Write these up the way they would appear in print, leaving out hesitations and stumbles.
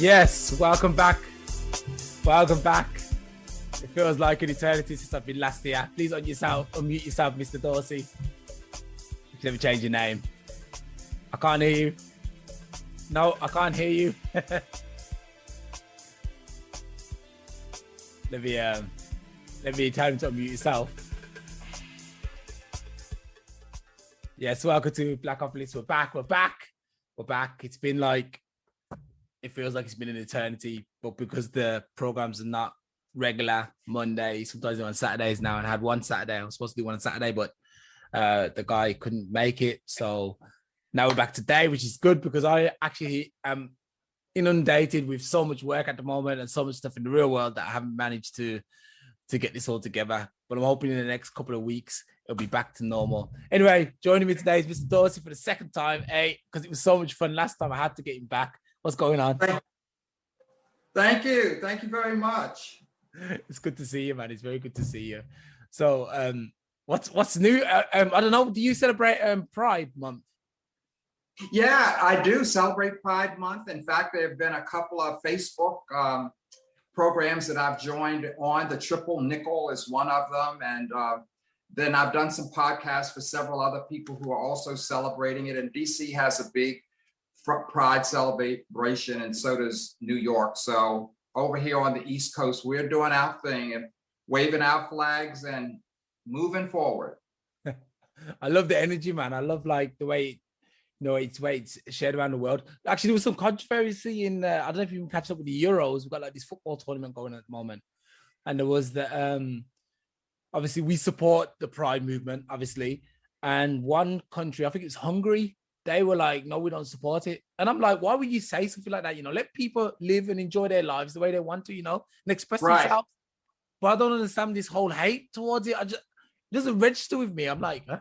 Yes, welcome back. Welcome back. It feels like an eternity since I've been last here. Please unmute yourself, Mr. Dorsey. You never change your name. I can't hear you. No, I can't hear you. Let me tell him to unmute yourself. Yes, welcome to Black Oculus. We're back. It's been like, it feels like it's been an eternity, but because the programs are not regular Monday, sometimes they're on Saturdays now, and I had one Saturday. I was supposed to do one on Saturday, but the guy couldn't make it. So now we're back today, which is good because I actually am inundated with so much work at the moment and so much stuff in the real world that I haven't managed to get this all together. But I'm hoping in the next couple of weeks, it'll be back to normal. Anyway, joining me today is Mr. Dorsey for the second time, because it was so much fun last time. I had to get him back. What's going on? Thank you. Thank you very much. It's good to see you, man. It's very good to see you. So what's new? I don't know. Do you celebrate Pride Month? Yeah, I do celebrate Pride Month. In fact, there have been a couple of Facebook programs that I've joined on. The Triple Nickel is one of them. And then I've done some podcasts for several other people who are also celebrating it. And DC has a big Pride celebration, and so does New York. So over here on the East Coast, we're doing our thing and waving our flags and moving forward. I love the energy, man. I love like the way, it's shared around the world. Actually, there was some controversy in, I don't know if you can catch up with the Euros. We've got like this football tournament going at the moment. And there was the, obviously we support the Pride movement, obviously. And one country, I think it was Hungary, they were like, no, we don't support it. And I'm like, why would you say something like that? Let people live and enjoy their lives the way they want to, and express themselves. But I don't understand this whole hate towards it. It doesn't register with me. I'm like, huh?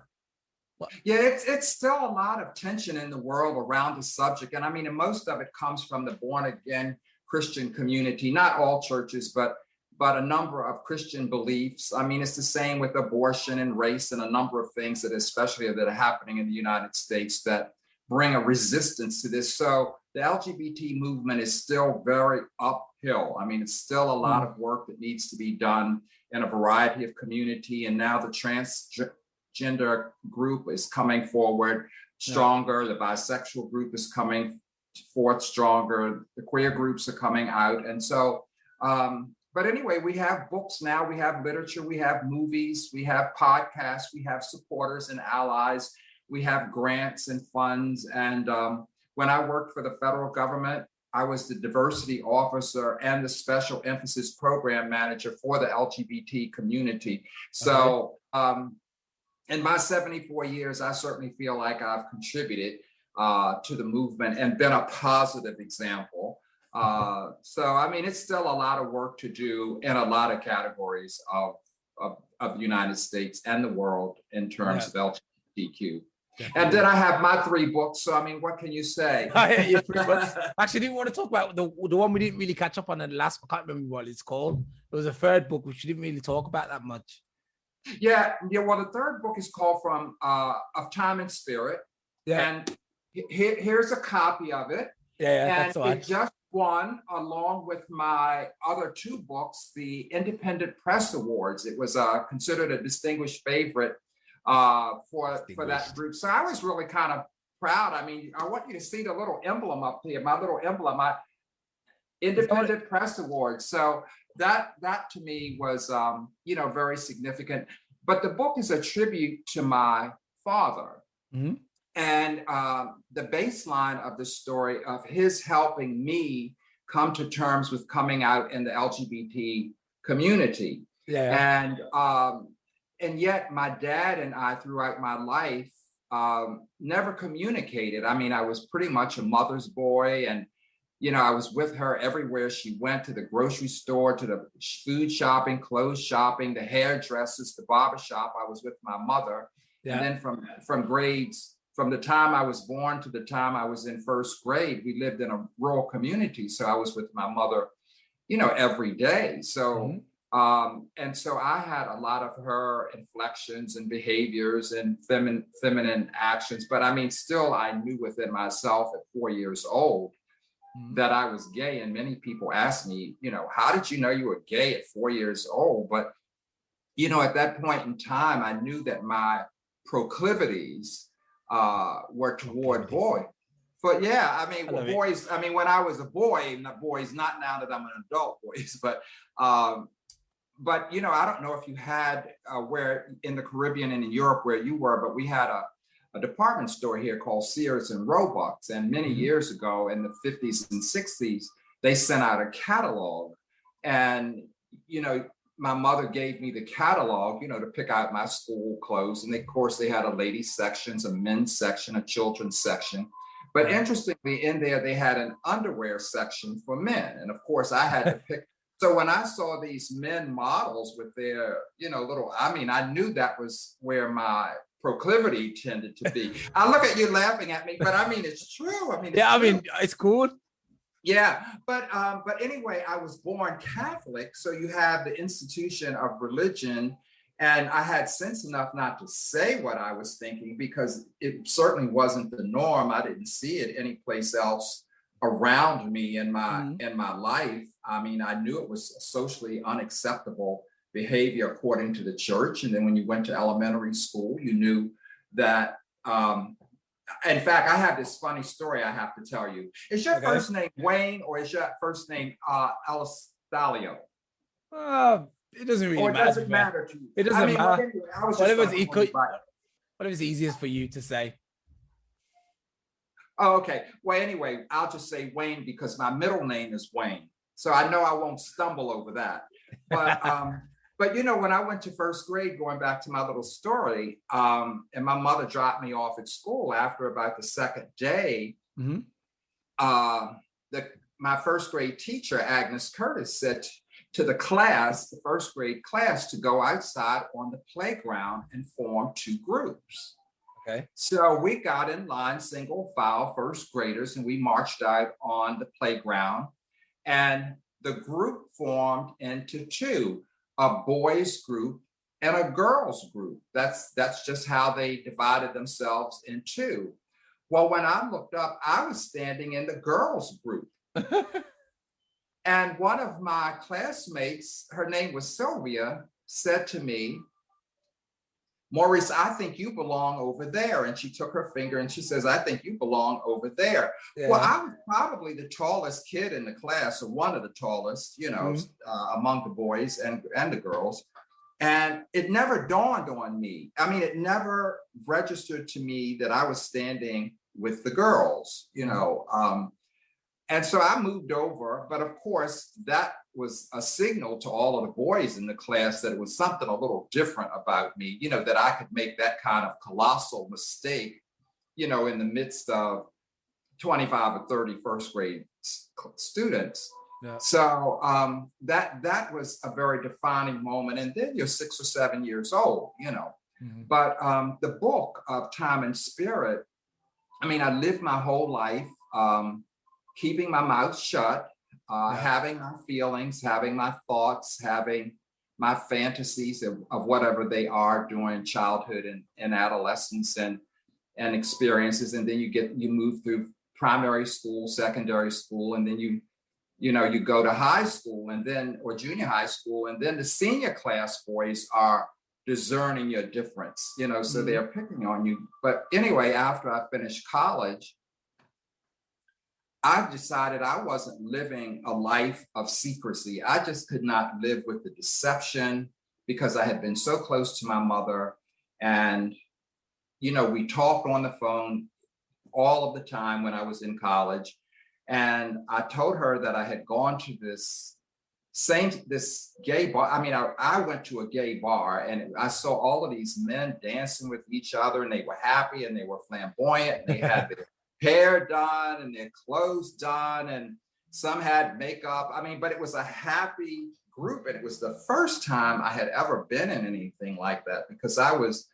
What? Yeah, it's still a lot of tension in the world around the subject. And I mean, and most of it comes from the born again Christian community, not all churches, but a number of Christian beliefs. I mean, it's the same with abortion and race and a number of things that are happening in the United States that bring a resistance to this. So the LGBT movement is still very uphill. I mean, it's still a lot of work that needs to be done in a variety of community. And now the transgender group is coming forward stronger. The bisexual group is coming forth stronger. The queer groups are coming out. And so, but anyway, we have books now, we have literature, we have movies, we have podcasts, we have supporters and allies, we have grants and funds. And when I worked for the federal government, I was the diversity officer and the special emphasis program manager for the LGBT community. So in my 74 years, I certainly feel like I've contributed to the movement and been a positive example. So, I mean, it's still a lot of work to do in a lot of categories of the United States and the world in terms of LGBTQ. And then I have my 3 books. So, I mean, what can you say? Actually, I didn't want to talk about the one we didn't really catch up on in the last, I can't remember what it's called. There was a 3rd book, which we didn't really talk about that much. Yeah. Well, the 3rd book is called From Of Time and Spirit. Yeah. And here's a copy of it. Yeah, and it just won, along with my other 2 books, the Independent Press Awards. It was considered a distinguished favorite for that group. So I was really kind of proud. I mean, I want you to see the little emblem up here, my little emblem, my Independent Press Awards. So that to me was, very significant. But the book is a tribute to my father. Mm-hmm. And the baseline of the story of his helping me come to terms with coming out in the LGBT community. Yeah. And yet my dad and I throughout my life never communicated. I mean, I was pretty much a mother's boy, and I was with her everywhere she went, to the grocery store, to the food shopping, clothes shopping, the hairdressers, the barber shop. I was with my mother. Yeah. And then from the time I was born to the time I was in 1st grade, we lived in a rural community. So I was with my mother, every day. So And so I had a lot of her inflections and behaviors and feminine actions. But I mean, still, I knew within myself at 4 years old that I was gay. And many people ask me, how did you know you were gay at 4 years old? But, at that point in time, I knew that my proclivities were toward boys. But yeah, I mean, boys, I mean, when I was a boy, not boys, not now that I'm an adult, boys, but I don't know if you had where in the Caribbean and in Europe where you were, but we had a department store here called Sears and Roebuck's. And many years ago in the 50s and 60s, they sent out a catalog. And, my mother gave me the catalog, to pick out my school clothes. And of course, they had a ladies section, a men's section, a children's section. But interestingly, in there, they had an underwear section for men. And of course, I had to pick. So when I saw these men models with their, I knew that was where my proclivity tended to be. I look at you laughing at me, but I mean, it's true. It's cool. Yeah, but anyway, I was born Catholic, so you have the institution of religion, and I had sense enough not to say what I was thinking because it certainly wasn't the norm. I didn't see it anyplace else around me in my life. I mean, I knew it was socially unacceptable behavior according to the church, and then when you went to elementary school, you knew that. In fact, I have this funny story I have to tell you. Is your first name Wayne or is your first name Alstallio? It doesn't really matter. Or does it matter to you? It doesn't matter. Anyway, I was just whatever's easiest for you to say. Oh, okay. Well, anyway, I'll just say Wayne because my middle name is Wayne. So I know I won't stumble over that. But But when I went to first grade, going back to my little story, and my mother dropped me off at school after about the second day, my first grade teacher, Agnes Curtis, said to the class, the first grade class, to go outside on the playground and form two groups. Okay. So we got in line, single file, first graders, and we marched out on the playground. And the group formed into two. A boys group and a girls group. That's just how they divided themselves in two. Well, when I looked up, I was standing in the girls group. And one of my classmates, her name was Sylvia, said to me, Maurice, I think you belong over there. And she took her finger and she says, I think you belong over there. Yeah. Well, I was probably the tallest kid in the class, or one of the tallest, among the boys and the girls. And it never dawned on me. I mean, it never registered to me that I was standing with the girls, And so I moved over, but of course that was a signal to all of the boys in the class that it was something a little different about me, that I could make that kind of colossal mistake, in the midst of 25 or 30 first grade students. Yeah. So that was a very defining moment. And then you're 6 or 7 years old, But the book of Time and Spirit, I mean, I lived my whole life keeping my mouth shut, having my feelings, having my thoughts, having my fantasies of whatever they are during childhood and adolescence and experiences. And then you move through primary school, secondary school, and then you go to high school or junior high school, and then the senior class boys are discerning your difference, so they're picking on you. But anyway, after I finished college, I decided I wasn't living a life of secrecy. I just could not live with the deception because I had been so close to my mother. And, we talked on the phone all of the time when I was in college. And I told her that I had gone to this gay bar. I mean, I went to a gay bar and I saw all of these men dancing with each other, and they were happy and they were flamboyant. And they had their hair done and their clothes done, and some had makeup. I mean, but it was a happy group. And it was the first time I had ever been in anything like that because I was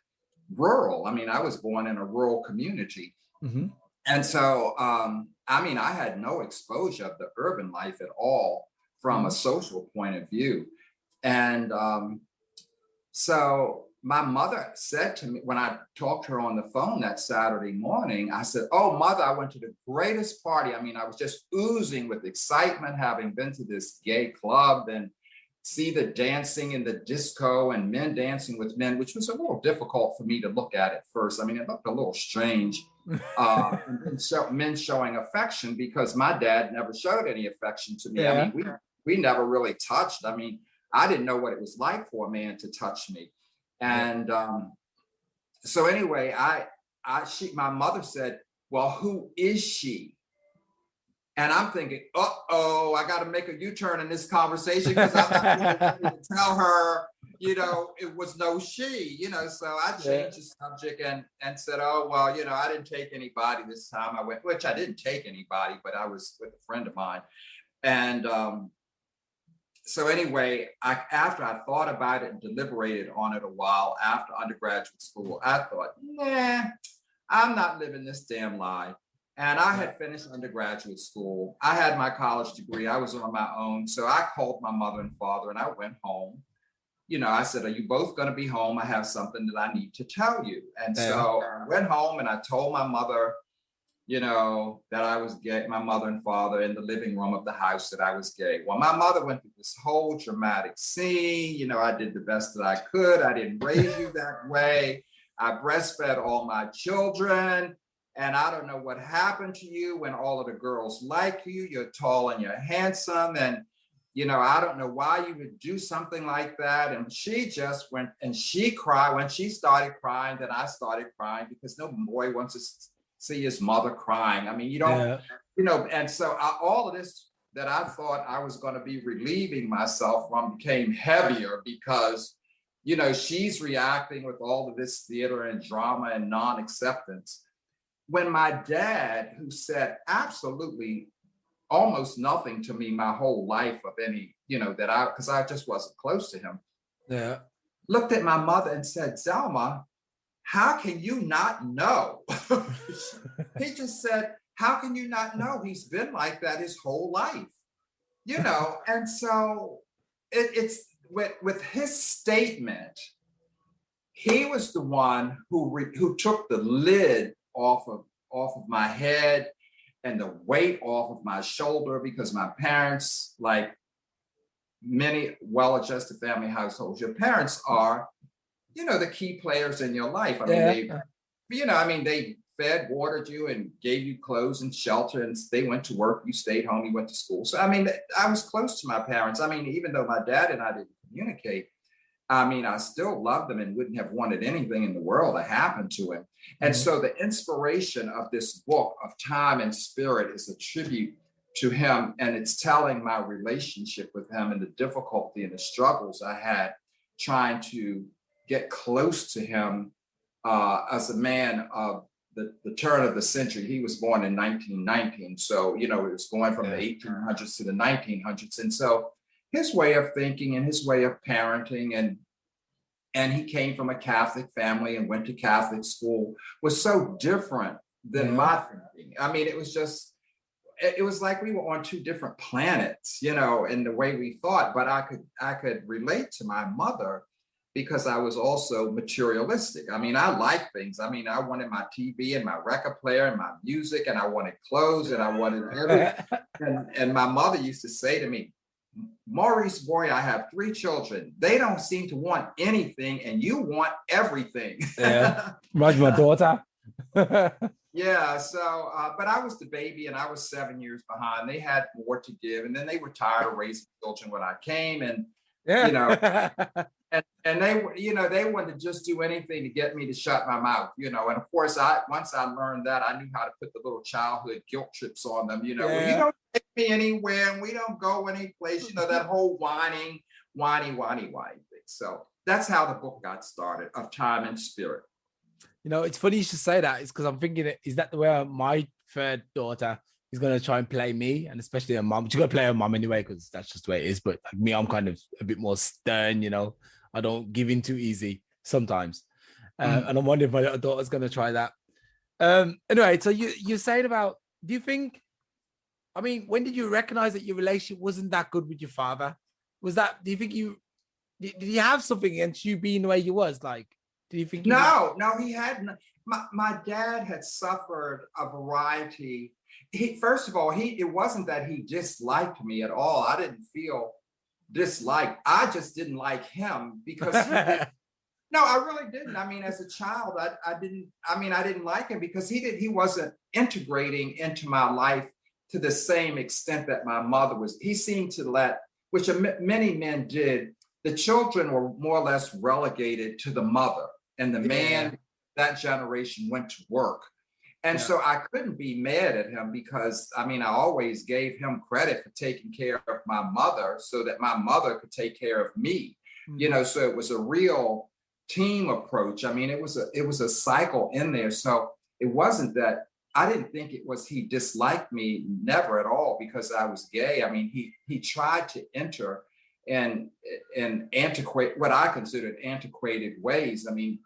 rural. I mean, I was born in a rural community. Mm-hmm. And so, I had no exposure of the urban life at all from a social point of view. And so my mother said to me, when I talked to her on the phone that Saturday morning, I said, "Oh, mother, I went to the greatest party." I mean, I was just oozing with excitement, having been to this gay club and see the dancing in the disco and men dancing with men, which was a little difficult for me to look at first. I mean, it looked a little strange. And then men showing affection, because my dad never showed any affection to me. Yeah. I mean, we never really touched. I mean, I didn't know what it was like for a man to touch me. And so anyway, my mother said, "Well, who is she?" And I'm thinking, uh-oh, I got to make a U-turn in this conversation, because I'm not really ready to tell her, it was no she, so I changed the subject and said, "Oh, well, I didn't take anybody this time. Which I didn't take anybody, but I was with a friend of mine." And so anyway, after I thought about it and deliberated on it a while after undergraduate school, I thought, nah, I'm not living this damn lie. And I had finished undergraduate school. I had my college degree. I was on my own. So I called my mother and father and I went home. I said, "Are you both going to be home? I have something that I need to tell you." And so I went home and I told my mother, that I was gay, my mother and father, in the living room of the house, that I was gay. Well, my mother went through this whole dramatic scene. I did the best that I could. I didn't raise you that way. I breastfed all my children. And I don't know what happened to you when all of the girls like you. You're tall and you're handsome. And, I don't know why you would do something like that. And she just went and she cried. When she started crying, then I started crying, because no boy wants to see his mother crying. I mean, you don't, and so all of this that I thought I was going to be relieving myself from became heavier, because, she's reacting with all of this theater and drama and non-acceptance. When my dad, who said absolutely almost nothing to me my whole life of any, because I just wasn't close to him, looked at my mother and said, "Zelma, how can you not know?" He just said, "How can you not know? He's been like that his whole life." And so it's with his statement, he was the one who took the lid off of my head and the weight off of my shoulder, because my parents, like many well-adjusted family households, your parents are, the key players in your life. I mean, they fed, watered you, and gave you clothes and shelter, and they went to work, you stayed home, you went to school. So, I mean, I was close to my parents. I mean, even though my dad and I didn't communicate, I mean, I still loved him and wouldn't have wanted anything in the world to happen to him. And so the inspiration of this book of Time and Spirit is a tribute to him. And it's telling my relationship with him and the difficulty and the struggles I had trying to get close to him as a man of the turn of the century. He was born in 1919. So, it was going from the 1800s to the 1900s. And so his way of thinking and his way of parenting, and he came from a Catholic family and went to Catholic school, was so different than my thinking. I mean, it was like we were on two different planets, in the way we thought. But I could relate to my mother, because I was also materialistic. I mean, I like things. I mean, I wanted my TV and my record player and my music, and I wanted clothes, and I wanted everything. And my mother used to say to me, "Maurice, boy, I have 3 children. They don't seem to want anything, and you want everything." Right, my daughter. Yeah. So, but I was the baby, and I was 7 years behind. They had more to give, and then they were tired of raising children when I came, and and they wanted to just do anything to get me to shut my mouth, and of course, once I learned that, I knew how to put the little childhood guilt trips on them, well, you don't take me anywhere, and we don't go any place, that whole whiny thing. So that's how the book got started, of Time and Spirit. It's funny you should say that. It's because I'm thinking, is that the way my third daughter is going to try and play me, and especially her mom? She's going to play her mom anyway, because that's just the way it is. But like me, I'm kind of a bit more stern, I don't give in too easy sometimes. And I'm wondering if my daughter's going to try that. Anyway, so you're saying about, do you think, I mean, when did you recognize that your relationship wasn't that good with your father? Do you think you Did he have something against you being the way you was? Like, did you think? No, he hadn't. My dad had suffered a variety. First of all, it wasn't that he disliked me at all. I didn't feel disliked. I just didn't like him because he did. No, I really didn't. I mean, as a child, I didn't. I mean, I didn't like him because he wasn't integrating into my life to the same extent that my mother was. He seemed to let, which many men did. The children were more or less relegated to the mother, and the man, that generation, went to work. And so I couldn't be mad at him because, I mean, I always gave him credit for taking care of my mother so that my mother could take care of me. You know, so it was a real team approach. I mean, it was a cycle in there. So it wasn't that, I didn't think it was he disliked me, never at all, because I was gay. I mean, he tried to enter in antiquate, what I considered antiquated ways. I mean,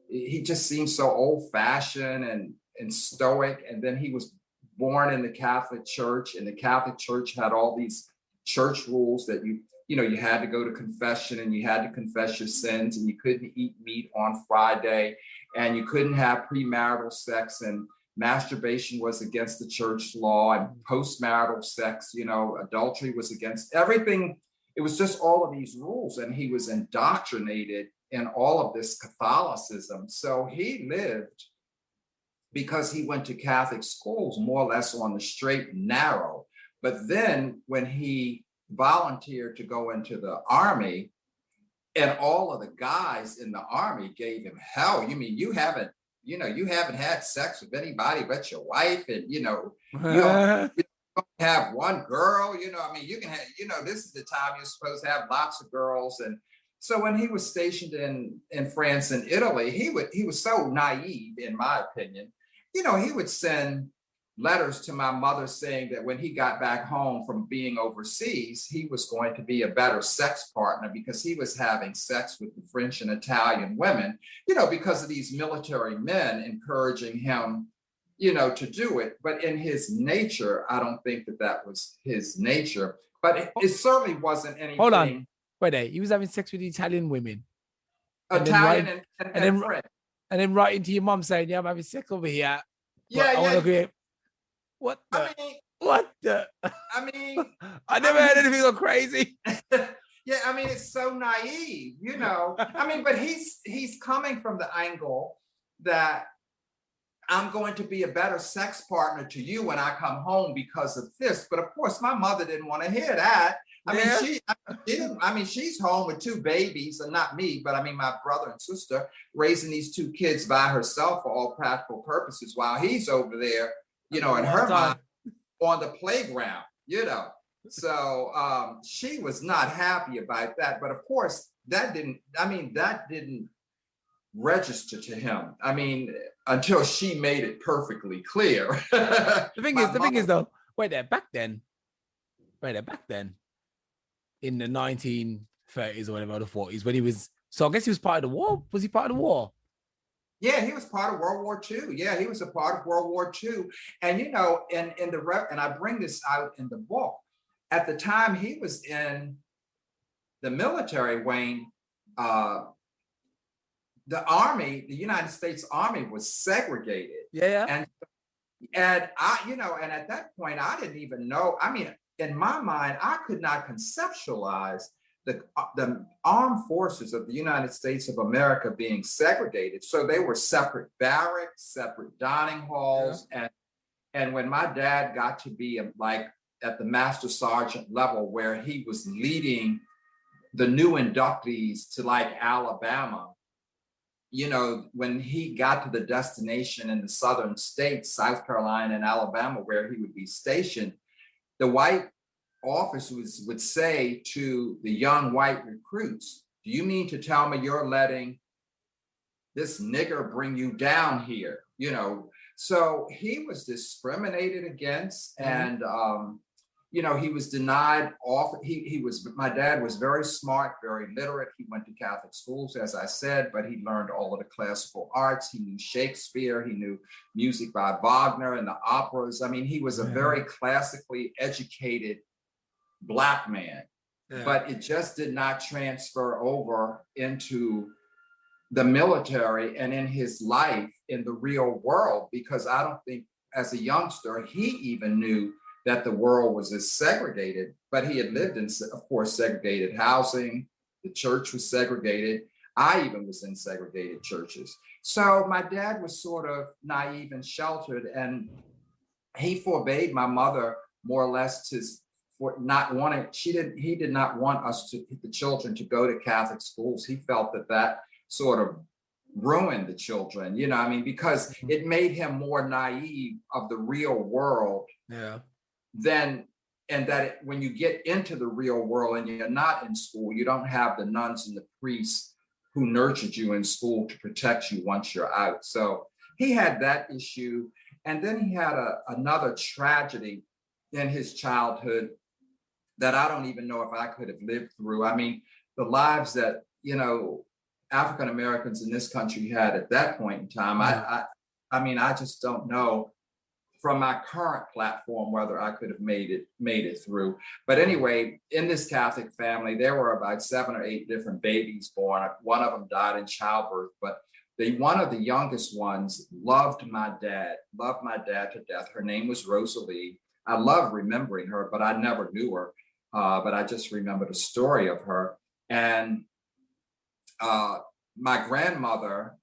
he just seemed so old fashioned and stoic. And then he was born in the Catholic Church, and the Catholic Church had all these church rules that you know, you had to go to confession and you had to confess your sins, and you couldn't eat meat on Friday, and you couldn't have premarital sex, and masturbation was against the church law, and postmarital sex, you know, adultery was against everything. It was just all of these rules, and he was indoctrinated in all of this Catholicism. So he lived, because he went to Catholic schools, more or less on the straight and narrow. But then when he volunteered to go into the army, and all of the guys in the army gave him hell. You mean you haven't had sex with anybody but your wife, and you don't have one girl, you know, I mean, you can have, you know, this is the time you're supposed to have lots of girls. And so when he was stationed in France and Italy, he was so naive, in my opinion. You know, he would send letters to my mother saying that when he got back home from being overseas, he was going to be a better sex partner because he was having sex with the French and Italian women, you know, because of these military men encouraging him, you know, to do it. But in his nature, I don't think that was his nature, but it certainly wasn't anything. Hold on. Wait there. He was having sex with Italian women. Italian and French. And then writing to your mom saying, yeah, I'm having sex over here. Yeah. What the? I mean, I never heard anything so crazy. Yeah, I mean, it's so naive, you know. I mean, but he's coming from the angle that I'm going to be a better sex partner to you when I come home because of this. But of course, my mother didn't want to hear that. I mean, she's home with two babies, and not me, but I mean, my brother and sister, raising these two kids by herself for all practical purposes, while he's over there, you know, in her mind on the playground, you know. So she was not happy about that. But of course, that didn't register to him. I mean, until she made it perfectly clear. The thing is though, back then, in the 1930s or whatever, the 40s, when he was, so I guess he was part of the war. Was he part of the war? Yeah, he was part of World War II. Yeah, he was a part of World War II. And, you know, and I bring this out in the book, at the time he was in the military, Wayne, the Army, the United States Army was segregated. Yeah. And I, you know, and at that point, I didn't even know. I mean, in my mind, I could not conceptualize the armed forces of the United States of America being segregated. So they were separate barracks, separate dining halls. And when my dad got to be like at the master sergeant level, where he was leading the new inductees to like Alabama, you know, when he got to the destination in the southern states, South Carolina and Alabama, where he would be stationed, the white officers would say to the young white recruits, do you mean to tell me you're letting this nigger bring you down here? You know, so he was discriminated against, and you know, he was denied off. My dad was very smart, very literate. He went to Catholic schools, as I said, but he learned all of the classical arts. He knew Shakespeare, he knew music by Wagner and the operas. I mean, he was a very classically educated Black man. but it just did not transfer over into the military and in his life in the real world, because I don't think as a youngster, he even knew that the world was as segregated, but he had lived in, of course, segregated housing. The church was segregated. I even was in segregated churches. So my dad was sort of naive and sheltered, and he forbade my mother more or less for not wanting, he did not want us the children to go to Catholic schools. He felt that sort of ruined the children, because it made him more naive of the real world. Then, and that when you get into the real world and you're not in school, you don't have the nuns and the priests who nurtured you in school to protect you once you're out. So he had that issue. And then he had another tragedy in his childhood that I don't even know if I could have lived through. I mean, the lives that, African Americans in this country had at that point in time, I just don't know from my current platform whether I could have made it through. But anyway, in this Catholic family, there were about 7 or 8 different babies born. One of them died in childbirth, but one of the youngest ones loved my dad to death. Her name was Rosalie. I love remembering her, but I never knew her. But I just remembered a story of her. And my grandmother,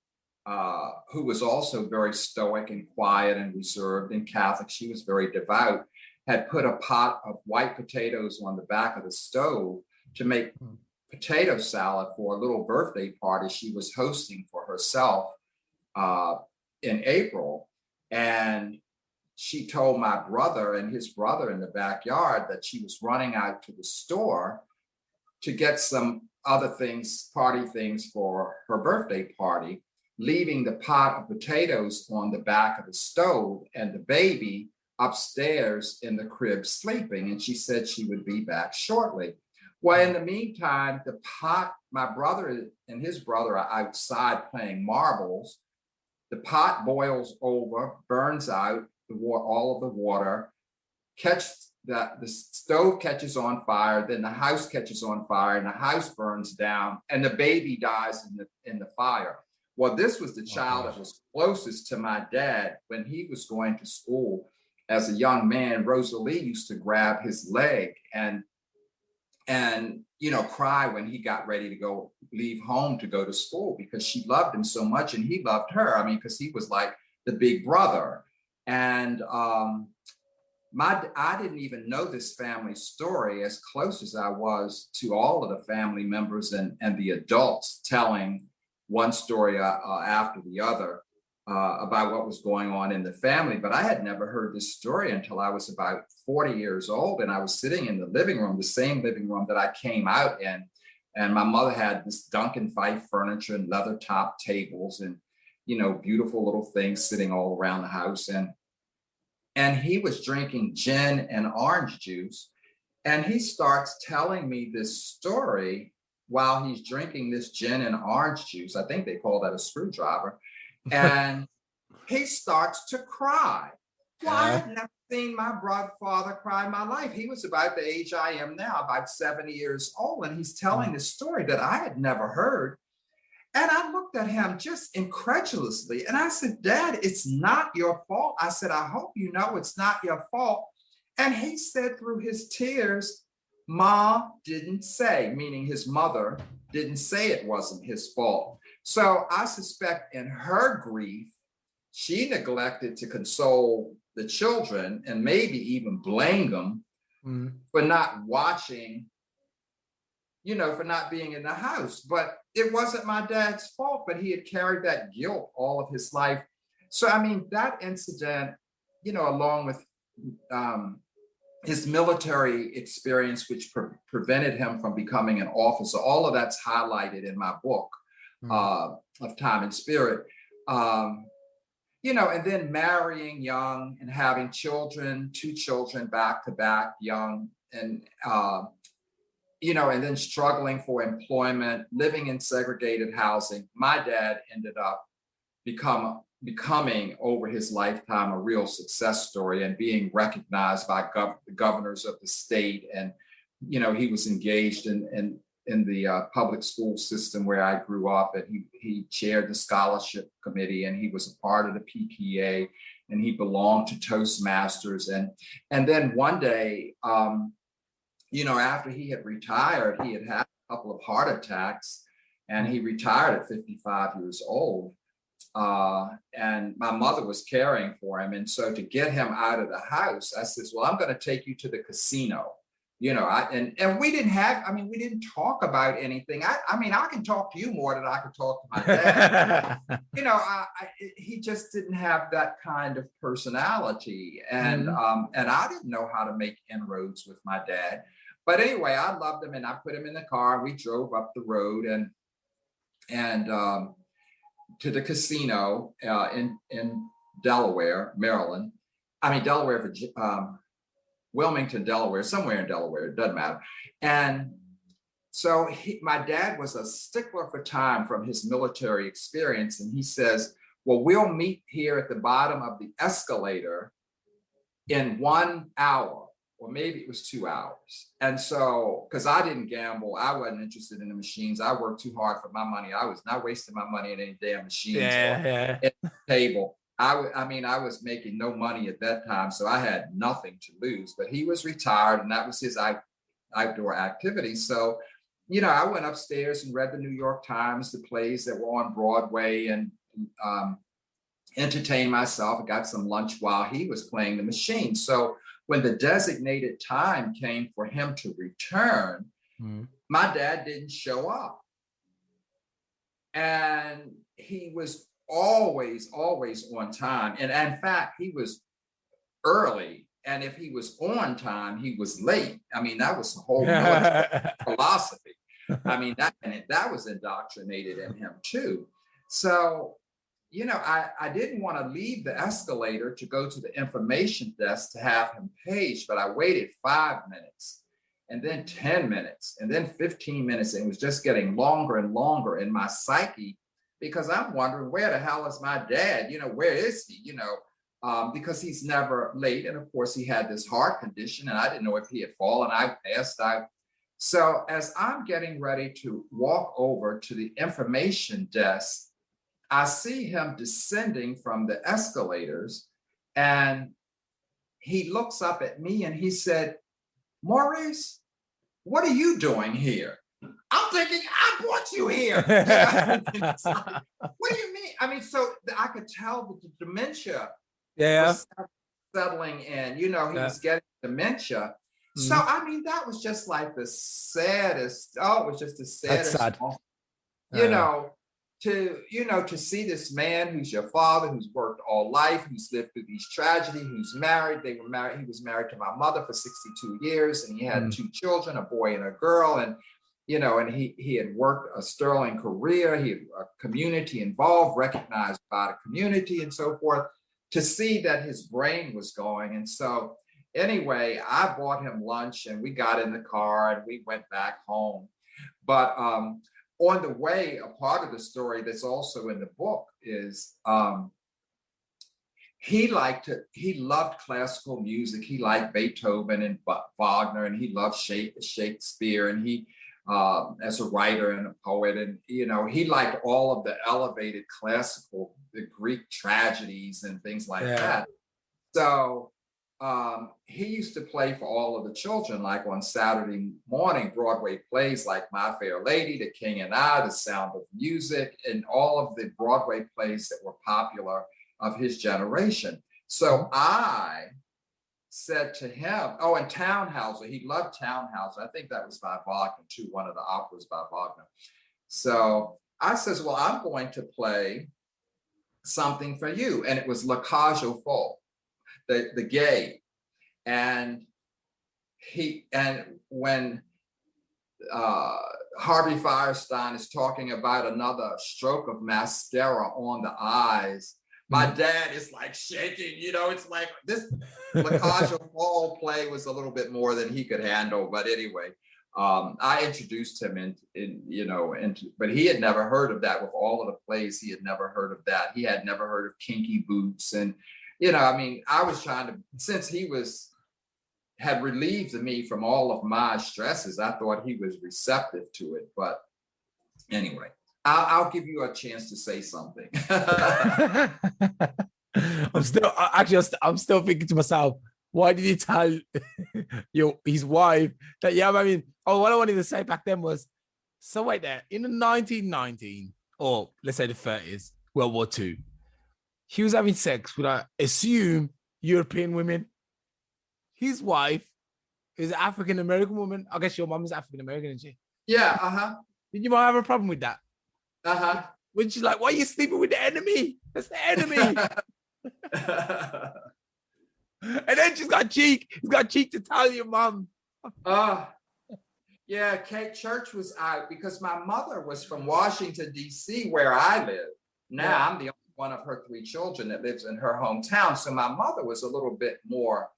who was also very stoic and quiet and reserved and Catholic, she was very devout, had put a pot of white potatoes on the back of the stove to make potato salad for a little birthday party she was hosting for herself in April. And she told my brother and his brother in the backyard that she was running out to the store to get some other things, party things for her birthday party, leaving the pot of potatoes on the back of the stove and the baby upstairs in the crib sleeping. And she said she would be back shortly. Well, in the meantime, my brother and his brother are outside playing marbles. The pot boils over, burns out all of the water, the stove catches on fire, then the house catches on fire and the house burns down and the baby dies in the fire. Well, this was the child that was closest to my dad when he was going to school as a young man. Rosalie used to grab his leg and cry when he got ready to leave home to go to school, because she loved him so much and he loved her. I mean, because he was like the big brother. And I didn't even know this family story as close as I was to all of the family members and the adults telling one story after the other about what was going on in the family. But I had never heard this story until I was about 40 years old. And I was sitting in the living room, the same living room that I came out in. And my mother had this Duncan Fife furniture and leather top tables and, beautiful little things sitting all around the house. And he was drinking gin and orange juice. And he starts telling me this story while he's drinking this gin and orange juice. I think they call that a screwdriver. And he starts to cry. Well, I had never seen my father cry in my life. He was about the age I am now, about 70 years old. And he's telling this story that I had never heard. And I looked at him just incredulously. And I said, Dad, it's not your fault. I said, I hope you know it's not your fault. And he said through his tears, Mom didn't say, meaning his mother didn't say it wasn't his fault. So I suspect in her grief, she neglected to console the children and maybe even blame them for not watching, for not being in the house. But it wasn't my dad's fault, but he had carried that guilt all of his life. So, I mean, that incident, along with his military experience, which prevented him from becoming an officer, all of that's highlighted in my book of Time and Spirit. And then marrying young and having children, 2 children back to back, young, and and then struggling for employment, living in segregated housing. My dad ended up becoming over his lifetime a real success story and being recognized by the governors of the state and he was engaged in the public school system where I grew up, and he chaired the scholarship committee, and he was a part of the PTA, and he belonged to Toastmasters. And then one day, after he had retired, he had a couple of heart attacks, and he retired at 55 years old. And my mother was caring for him. And so to get him out of the house, I says, well, I'm going to take you to the casino. And we didn't talk about anything. I can talk to you more than I could talk to my dad. He just didn't have that kind of personality. And I didn't know how to make inroads with my dad. But anyway, I loved him, and I put him in the car, and we drove up the road and to the casino in Delaware, Maryland. Delaware, Wilmington, Delaware, somewhere in Delaware, it doesn't matter. And so my dad was a stickler for time from his military experience. And he says, well, we'll meet here at the bottom of the escalator in 1 hour, or maybe it was 2 hours. And so, because I didn't gamble, I wasn't interested in the machines. I worked too hard for my money. I was not wasting my money in any damn machines or table. I was making no money at that time, so I had nothing to lose. But he was retired, and that was his outdoor activity. So, I went upstairs and read the New York Times, the plays that were on Broadway, and entertained myself. I got some lunch while he was playing the machine. So when the designated time came for him to return, my dad didn't show up. And he was always on time. And in fact, he was early. And if he was on time, he was late. That was the whole philosophy. That was indoctrinated in him too. So, I didn't want to leave the escalator to go to the information desk to have him paged, but I waited 5 minutes, and then 10 minutes, and then 15 minutes. And it was just getting longer and longer in my psyche, because I'm wondering, where the hell is my dad? Where is he? Because he's never late. And of course, he had this heart condition, and I didn't know if he had fallen. I passed out. So as I'm getting ready to walk over to the information desk, I see him descending from the escalators, and he looks up at me and he said, Maurice, what are you doing here? I'm thinking, I brought you here. What do you mean? So I could tell that the dementia was settling in. He was getting dementia. So, that was just like the saddest. Oh, it was just the saddest. To see this man who's your father, who's worked all life, who's lived through these tragedies, who's married. He was married to my mother for 62 years, and he had 2 children, a boy and a girl. And, and he had worked a sterling career. He had a community involved, recognized by the community and so forth, to see that his brain was going. And so anyway, I bought him lunch, and we got in the car and we went back home. But, on the way, a part of the story that's also in the book is he loved classical music. He liked Beethoven and Wagner, and he loved Shakespeare, and he, as a writer and a poet, and, he liked all of the elevated classical, the Greek tragedies and things like that. So he used to play for all of the children, like on Saturday morning, Broadway plays like My Fair Lady, The King and I, The Sound of Music, and all of the Broadway plays that were popular of his generation. So I said to him, and Tannhäuser, he loved Tannhäuser. I think that was by Wagner too, one of the operas by Wagner. So I says, well, I'm going to play something for you. And it was La Cage aux Folles, the gay. And when Harvey Firestein is talking about another stroke of mascara on the eyes, my dad is like shaking, it's like this La Cage aux Folles play was a little bit more than he could handle. But anyway, I introduced him but he had never heard of that. With all of the plays, he had never heard of that. He had never heard of Kinky Boots. And, I was trying to, since he was had relieved me from all of my stresses. I thought he was receptive to it, but anyway, I'll give you a chance to say something. I'm still thinking to myself, why did he tell his wife that? Yeah, I mean, what I wanted to say back then was, so wait there, in the 1919, or let's say the 30s, World War II, he was having sex with, I assume, European women. His wife is an African American woman. I guess your mom is African American, isn't she? Yeah. Did your mom have a problem with that? When she's like, why are you sleeping with the enemy? That's the enemy. And then she's got cheek. He's got cheek to tell your mom. Yeah, Kate Church was out because my mother was from Washington, D.C., where I live. Now I'm the only one of her 3 children that lives in her hometown. So my mother was a little bit more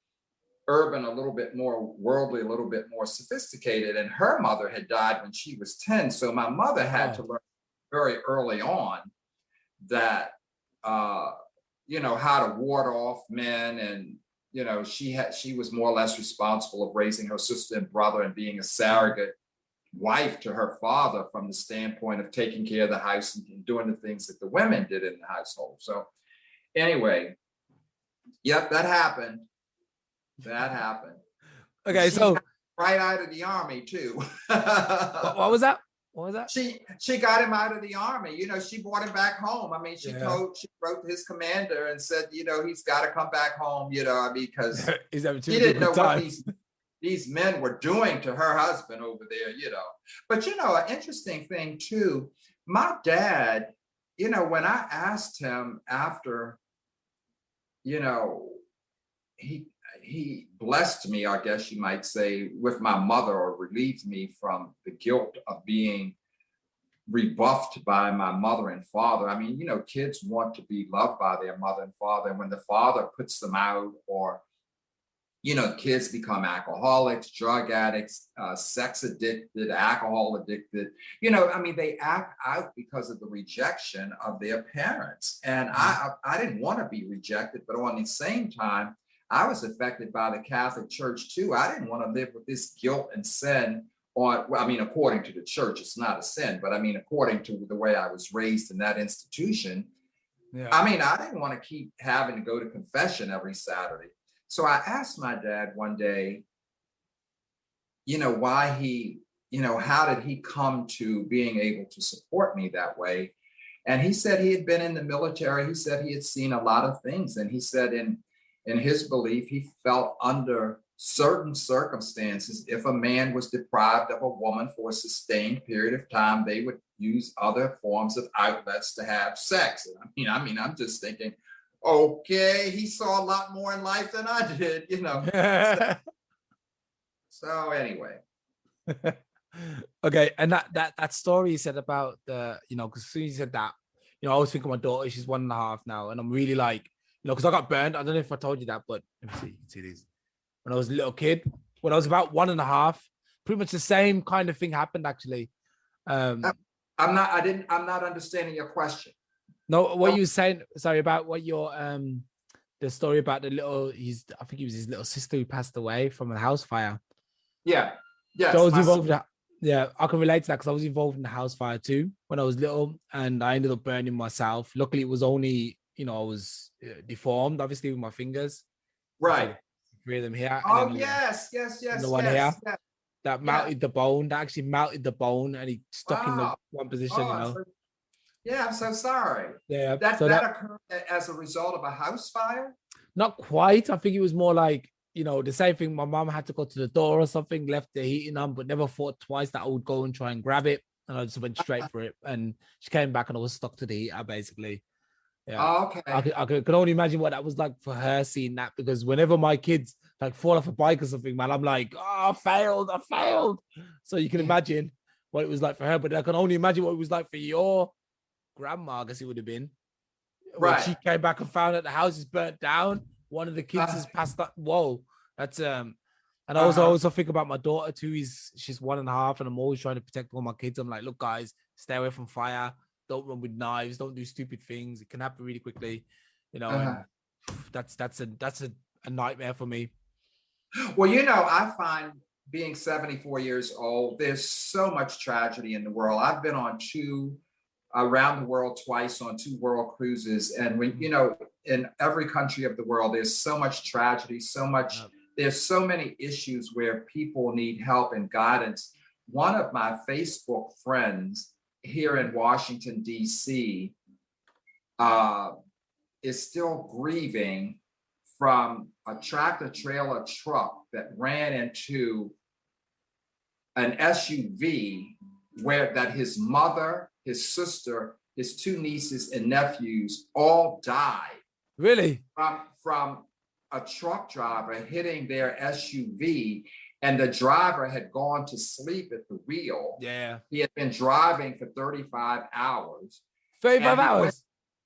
urban, a little bit more worldly, a little bit more sophisticated. And her mother had died when she was 10. So my mother had to learn very early on that, how to ward off men. And, she was more or less responsible of raising her sister and brother and being a surrogate wife to her father from the standpoint of taking care of the house and doing the things that the women did in the household. So anyway, yep, that happened. Okay, so right out of the army too. What was that? What was that? She got him out of the army. She brought him back home. I mean, she wrote his commander and said, he's got to come back home. Because he didn't know what these men were doing to her husband over there. But an interesting thing too. My dad, when I asked him after, he blessed me, I guess you might say, with my mother, or relieved me from the guilt of being rebuffed by my mother and father. I mean, kids want to be loved by their mother and father. And when the father puts them out, or, kids become alcoholics, drug addicts, sex addicted, alcohol addicted, they act out because of the rejection of their parents. And I didn't want to be rejected, but on the same time, I was affected by the Catholic Church too. I didn't want to live with this guilt and sin according to the church, it's not a sin, but according to the way I was raised in that institution, I didn't want to keep having to go to confession every Saturday. So I asked my dad one day, why he, how did he come to being able to support me that way? And he said he had been in the military. He said he had seen a lot of things. And he said in his belief, he felt under certain circumstances, if a man was deprived of a woman for a sustained period of time, they would use other forms of outlets to have sex. And I'm just thinking, okay, he saw a lot more in life than I did, So anyway. Okay, and that story you said about the, because as soon as you said that, I was thinking of my daughter, she's 1.5 now, and I'm really like, because I got burned. I don't know if I told you that, but let me see. You can see these. When I was a little kid, when I was about 1.5, pretty much the same kind of thing happened actually. I'm not understanding your question. No, what you were saying, sorry, about what your the story about the little, I think it was his little sister who passed away from a house fire. Yeah. Yes. So I was involved I can relate to that because I was involved in the house fire too when I was little, and I ended up burning myself. Luckily, it was only, I was deformed, obviously, with my fingers. Right. 3 of them here. Oh, yes. And the one here that melted the bone, that actually melted the bone, and he stuck in the one position, I'm so sorry. Yeah. That occurred as a result of a house fire? Not quite. I think it was more like, the same thing. My mom had to go to the door or something, left the heating on, but never thought twice that I would go and try and grab it. And I just went straight for it. And she came back and I was stuck to the heater, basically. Yeah. Oh, okay. I could only imagine what that was like for her seeing that, because whenever my kids like fall off a bike or something, man, I'm like, I failed. So you can imagine what it was like for her, but I can only imagine what it was like for your grandma, I guess it would have been. When she came back and found that the house is burnt down, one of the kids has passed that. Whoa, that's and I also think about my daughter too. She's 1.5, and I'm always trying to protect all my kids. I'm like, look, guys, stay away from fire. Don't run with knives. Don't do stupid things. It can happen really quickly, and that's a nightmare for me. Well, I find being 74 years old, there's so much tragedy in the world. I've been on around the world twice on 2 world cruises. And in every country of the world, there's so much tragedy, there's so many issues where people need help and guidance. One of my Facebook friends here in Washington, D.C., is still grieving from a tractor trailer truck that ran into an SUV that his mother, his sister, his 2 nieces and nephews all died. Really? From a truck driver hitting their SUV, and the driver had gone to sleep at the wheel. Yeah. He had been driving for 35 hours. 35 hours?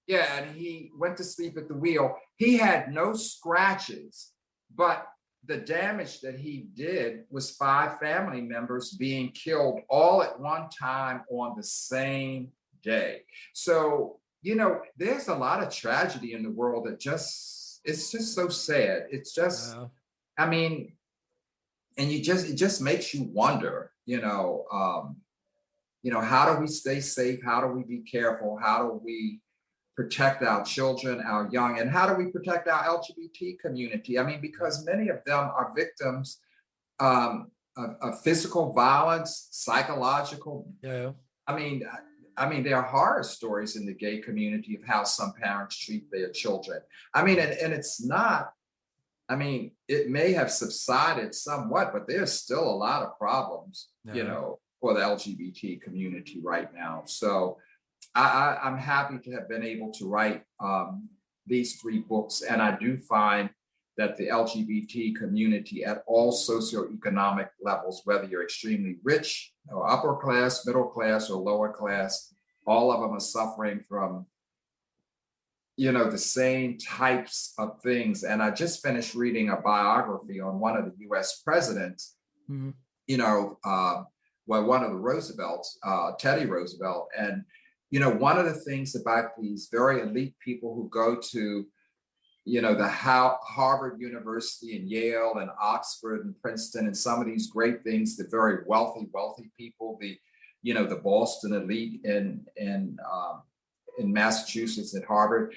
And he went to sleep at the wheel. He had no scratches, but the damage that he did was 5 family members being killed all at one time on the same day. So, there's a lot of tragedy in the world that it's just so sad. It's just, I mean, and it just makes you wonder, how do we stay safe? How do we be careful? How do we protect our children, our young, and how do we protect our LGBT community? I mean, because many of them are victims of physical violence, psychological. Yeah. I mean, there are horror stories in the gay community of how some parents treat their children. I mean, and it's not, it may have subsided somewhat, but there's still a lot of problems, for the LGBT community right now. So I'm happy to have been able to write these 3 books. And I do find that the LGBT community at all socioeconomic levels, whether you're extremely rich or upper class, middle class, or lower class, all of them are suffering from, the same types of things. And I just finished reading a biography on one of the US presidents, one of the Roosevelts, Teddy Roosevelt. And one of the things about these very elite people who go to, the Harvard University and Yale and Oxford and Princeton and some of these great things, the very wealthy people, the Boston elite in Massachusetts at Harvard,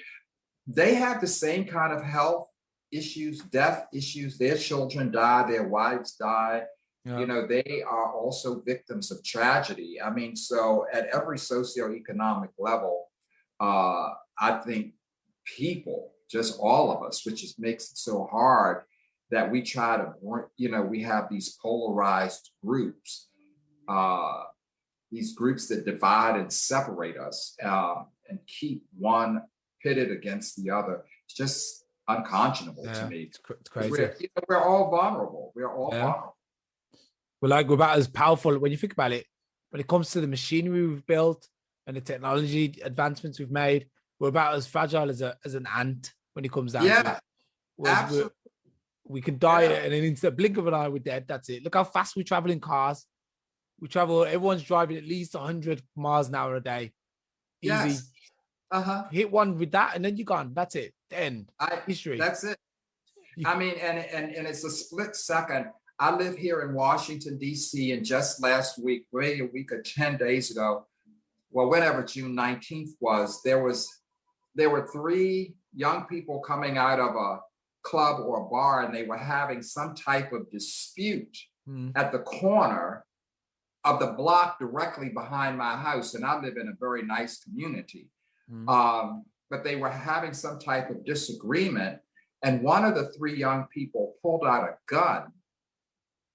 they have the same kind of health issues, death issues. Their children die, their wives die. Yeah. They are also victims of tragedy. I mean, so at every socioeconomic level, I think people, just all of us, which just makes it so hard that we try to, we have these polarized groups, these groups that divide and separate us and keep one pitted against the other. It's just unconscionable to me. It's crazy. We're all vulnerable. We're all vulnerable. We're about as powerful when you think about it. When it comes to the machinery we've built and the technology advancements we've made, we're about as fragile as an ant when it comes down to it. Absolutely. We can die and then in the blink of an eye, we're dead. That's it. Look how fast we travel in cars. Everyone's driving at least 100 miles an hour a day. Easy. Yes. Hit one with that and then you're gone. That's it. The end. History. That's it. I mean, and it's a split second. I live here in Washington, D.C., and just last week, maybe a week or 10 days ago, well, whenever June 19th was, there were 3 young people coming out of a club or a bar, and they were having some type of dispute at the corner of the block directly behind my house. And I live in a very nice community. But they were having some type of disagreement. And one of the 3 young people pulled out a gun.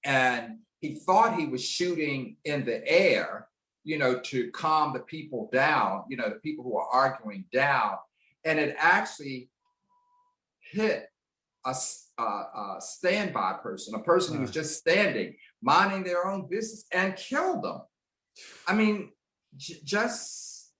And he thought he was shooting in the air, to calm the people down, the people who were arguing down. And it actually hit a standby person, a person who was just standing, minding their own business, and killed them. I mean, just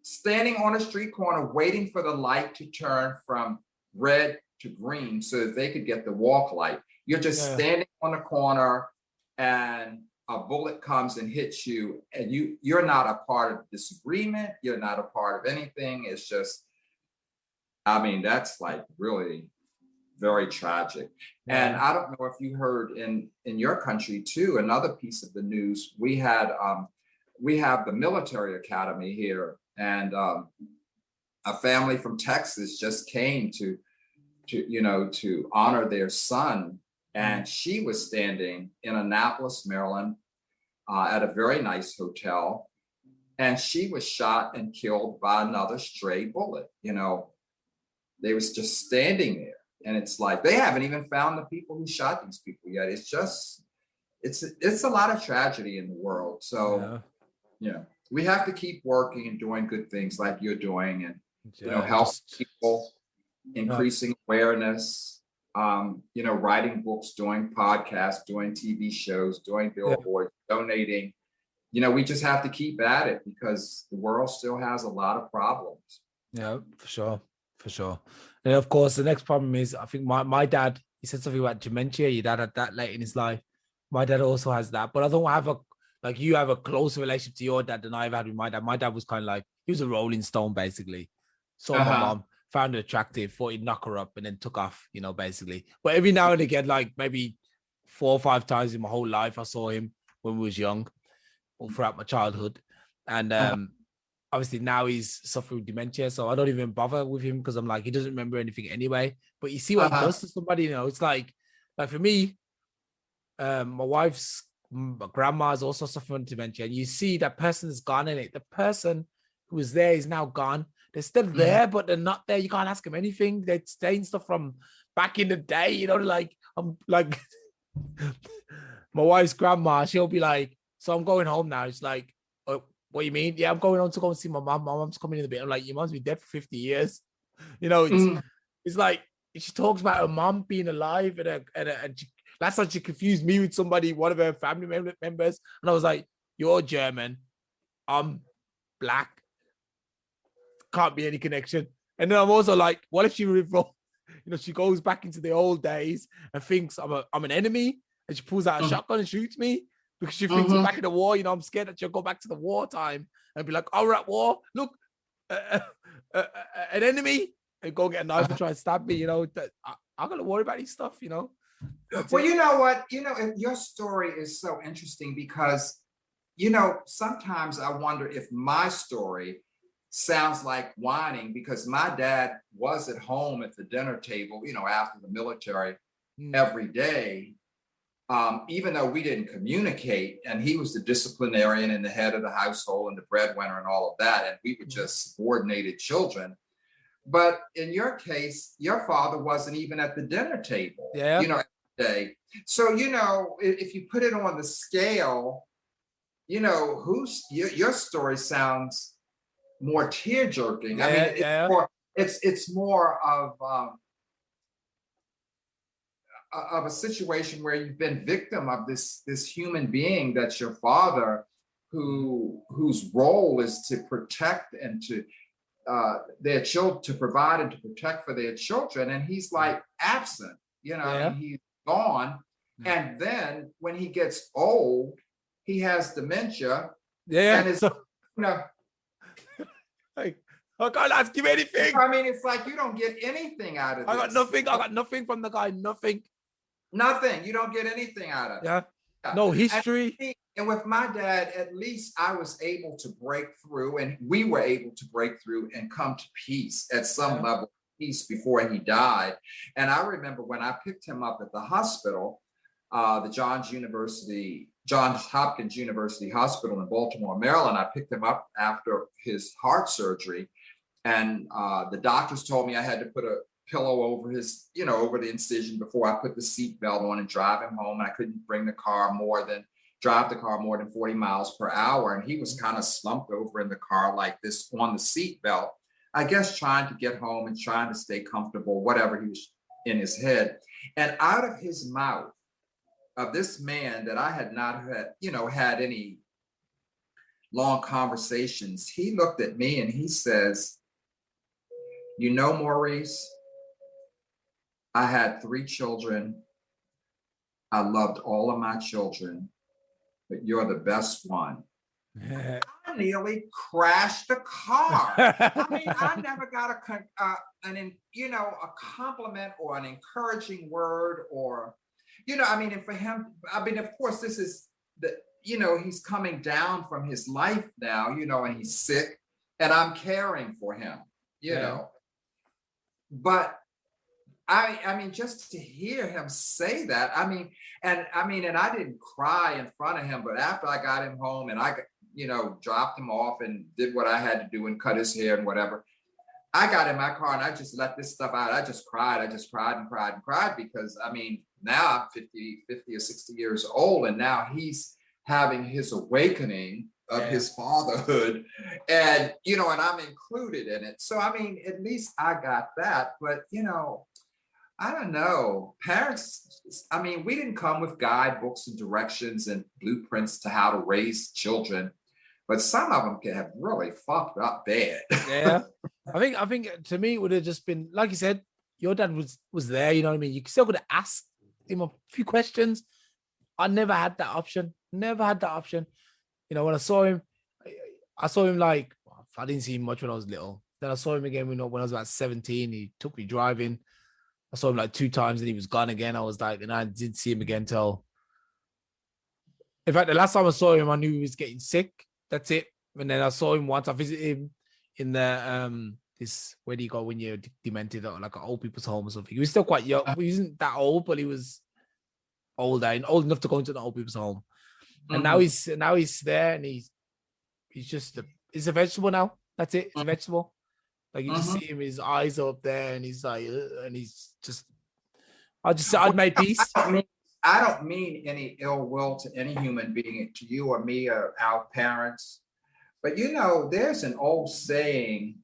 standing on a street corner, waiting for the light to turn from red to green so that they could get the walk light. You're just standing on the corner and a bullet comes and hits you, and you're not a part of the disagreement. You're not a part of anything. It's just, that's like really, very tragic. And I don't know if you heard in your country too, another piece of the news, we have the military academy here, and a family from Texas just came to honor their son. And she was standing in Annapolis, Maryland, at a very nice hotel, and she was shot and killed by another stray bullet. They was just standing there, and it's like they haven't even found the people who shot these people yet. It's just, it's a lot of tragedy in the world. So we have to keep working and doing good things like you're doing, and help people, increasing awareness, writing books, doing podcasts, doing TV shows, doing billboards, donating. We just have to keep at it because the world still has a lot of problems. Yeah, for sure. For sure. And of course, the next problem is, I think my dad, he said something about dementia. Your dad had that late in his life. My dad also has that, but I don't have you have a closer relationship to your dad than I've had with my dad. My dad was kind of like, he was a rolling stone, basically. So my mom found her attractive, thought he'd knock her up, and then took off, basically. But every now and again, like maybe 4 or 5 times in my whole life, I saw him when we was young, or throughout my childhood. And obviously now he's suffering dementia, so I don't even bother with him because I'm like, he doesn't remember anything anyway. But you see what he does to somebody, it's like for me, my wife's grandma is also suffering dementia, and you see that person is gone in it. The person who was there is now gone. They're still there, but they're not there. You can't ask them anything. They're saying stuff from back in the day, I'm like my wife's grandma, she'll be like, so I'm going home now. It's like, what do you mean? Yeah, I'm going on to go and see my mom. My mom's coming in a bit. I'm like, your mom's been dead for 50 years. It's like she talks about her mom being alive, and last time she confused me with one of her family members. And I was like, you're German, I'm black, can't be any connection. And then I'm also like, what if she she goes back into the old days and thinks I'm an enemy, and she pulls out a shotgun and shoots me because she thinks I'm back in the war. I'm scared that she'll go back to the wartime and be like, oh, we're at war. Look, an enemy, and go get a knife and try and stab me. I'm gonna worry about this stuff. Well, you know what? Your story is so interesting because, sometimes I wonder if my story sounds like whining, because my dad was at home at the dinner table, after the military every day. Even though we didn't communicate, and he was the disciplinarian and the head of the household and the breadwinner and all of that, and we were just subordinated children. But in your case, your father wasn't even at the dinner table, every day. So, if you put it on the scale, your story sounds more tear-jerking. It's more of a situation where you've been victim of this human being that's your father, whose role is to protect and to their children, to provide and to protect for their children, and he's like absent. He's gone. And then when he gets old, he has dementia. And it's like, I can't ask him anything. It's like you don't get anything out of this. I got nothing from the guy. Nothing. You don't get anything out of it. Yeah. No history. And with my dad, at least I was able to break through, and we were able to break through and come to peace at some level of peace before he died. And I remember when I picked him up at the hospital, the Johns Hopkins University Hospital in Baltimore, Maryland. I picked him up after his heart surgery, and the doctors told me I had to put a pillow over his, over the incision before I put the seat belt on and drive him home. And I couldn't drive the car more than 40 miles per hour. And he was kind of slumped over in the car like this on the seat belt, I guess trying to get home and trying to stay comfortable, whatever he was in his head. And out of his mouth, of this man that I had not had any long conversations, he looked at me and he says, Maurice, I had 3 children. I loved all of my children, but you're the best one. I nearly crashed the car. I mean, I never got a compliment or an encouraging word, or, I mean, and for him, I mean, of course, this is he's coming down from his life now, and he's sick, and I'm caring for him, but I mean, just to hear him say that, and I didn't cry in front of him, but after I got him home and I, dropped him off and did what I had to do and cut his hair and whatever, I got in my car and I just let this stuff out. I just cried and cried because, I mean, now I'm 50 or 60 years old, and now he's having his awakening of his fatherhood, and, and I'm included in it. So, I mean, at least I got that, but, I don't know. Parents, I mean, we didn't come with guidebooks and directions and blueprints to how to raise children, but some of them can have really fucked up bad. Yeah. I think to me, it would have just been, like you said, your dad was there, you know what I mean? You still could have asked him a few questions. I never had that option. When I saw him like, I didn't see him much when I was little. Then I saw him again when I was about 17. He took me driving. I saw him like 2 times and he was gone again. I was like, and I didn't see him again till, in fact, the last time I saw him, I knew he was getting sick. That's it. And then I saw him once. I visited him in the, where do you go when you're demented, or like an old people's home or something. He was still quite young. He wasn't that old, but he was older and old enough to go into the old people's home. And now he's there, and he's a vegetable now. That's it. It's a vegetable. Like you just see him, his eyes are up there, and he's like, and he's just. I'd made peace. I don't mean any ill will to any human being, to you or me or our parents, but there's an old saying,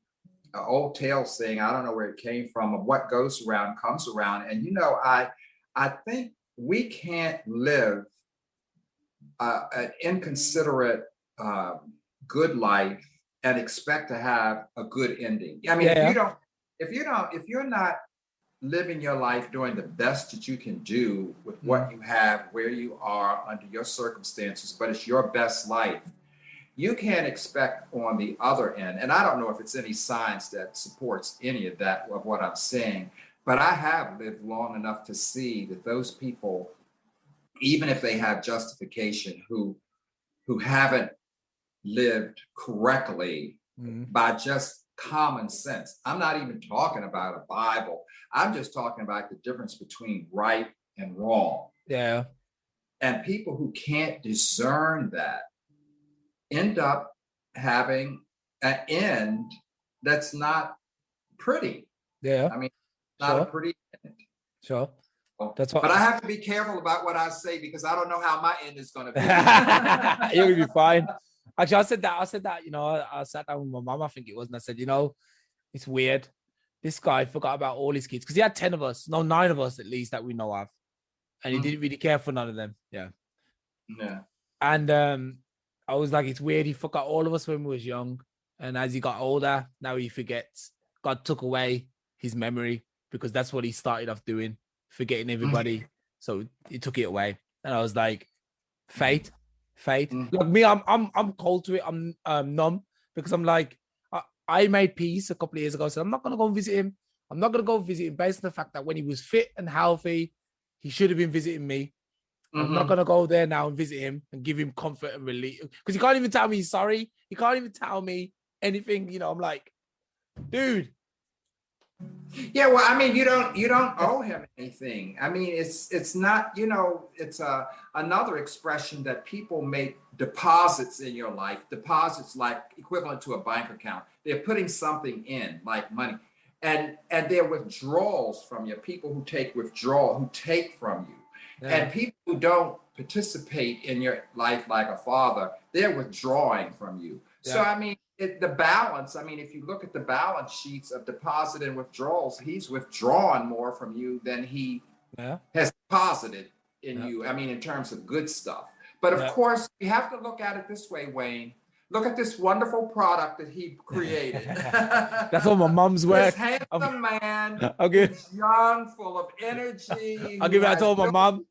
an old tale saying. I don't know where it came from. Of what goes around comes around, and I think we can't live an inconsiderate, good life and expect to have a good ending. I mean, if you're not living your life doing the best that you can do with what you have, where you are under your circumstances, but it's your best life, you can't expect on the other end. And I don't know if it's any science that supports any of that, of what I'm saying, but I have lived long enough to see that those people, even if they have justification, who haven't lived correctly by just common sense. I'm not even talking about a Bible. I'm just talking about the difference between right and wrong. Yeah. And people who can't discern that end up having an end that's not pretty. Yeah. I mean, not a pretty end. Sure. That's what. But I have to be careful about what I say, because I don't know how my end is going to be. You'll be fine. Actually, I said that, I sat down with my mom, I think it was, and I said, it's weird. This guy forgot about all his kids, because he had 9 of us at least that we know of. And he didn't really care for none of them. Yeah. Yeah. And I was like, it's weird. He forgot all of us when we was young. And as he got older, now he forgets. God took away his memory, because that's what he started off doing, forgetting everybody. So he took it away. And I was like, fate. Like me, I'm cold to it. I'm numb, because I'm like, I made peace a couple of years ago. So I'm not going to go and visit him. I'm not going to go visit him based on the fact that when he was fit and healthy, he should have been visiting me. I'm not going to go there now and visit him and give him comfort and relief, because he can't even tell me he's sorry. He can't even tell me anything. I'm like, dude. Yeah, well, I mean, you don't owe him anything. I mean, it's not, it's another expression that people make deposits in your life. Deposits like equivalent to a bank account. They're putting something in, like money, and they're withdrawals from you. People who take from you, and people who don't participate in your life like a father, they're withdrawing from you. Yeah. So I mean, the balance, I mean, if you look at the balance sheets of deposit and withdrawals, he's withdrawn more from you than he has deposited in you. I mean, in terms of good stuff. But of course, you have to look at it this way, Wayne. Look at this wonderful product that he created. That's all my mom's work. This handsome man, who's young, full of energy. I'll give that to all my mom.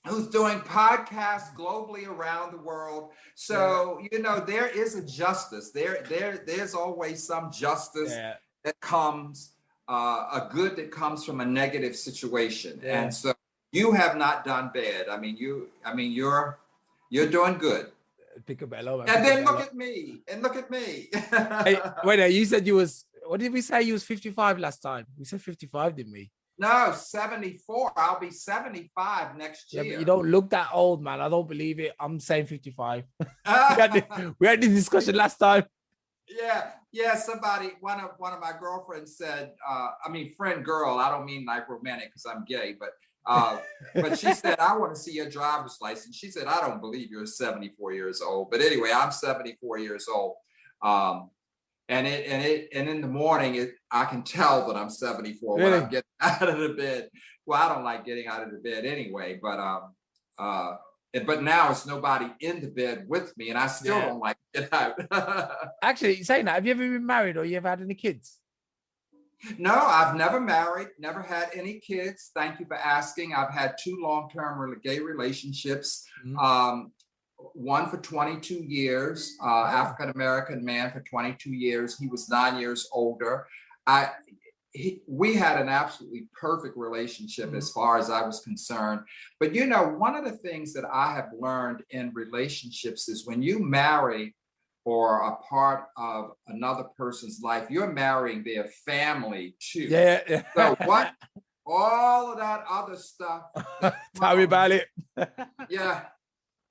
who's doing podcasts globally around the world. So, there is a justice. There's always some justice that comes, a good that comes from a negative situation. Yeah. And so you have not done bad. You're doing good. Pick a bellow. And then look at me. Hey, wait, you said you was, what did we say? You was 55 last time. We said 55, didn't we? No, 74. I'll be 75 next year. Yeah, but you don't look that old, man. I don't believe it. I'm saying 55. we had this discussion last time. Yeah. Somebody, one of my girlfriends said, friend girl, I don't mean like romantic because I'm gay, but she said, I want to see your driver's license. She said, I don't believe you're 74 years old. But anyway, I'm 74 years old. And in the morning, I can tell that I'm 74 when I'm getting out of the bed. Well, I don't like getting out of the bed anyway, but now it's nobody in the bed with me, and I still don't like to get out. Actually, saying that, have you ever been married or you ever had any kids? No, I've never married, never had any kids. Thank you for asking. I've had 2 long-term gay relationships. One for 22 years, African-American man for 22 years. He was 9 years older. We had an absolutely perfect relationship as far as I was concerned. But one of the things that I have learned in relationships is when you marry or are part of another person's life, you're marrying their family too. Yeah. So what? All of that other stuff. Tell me about it. Yeah.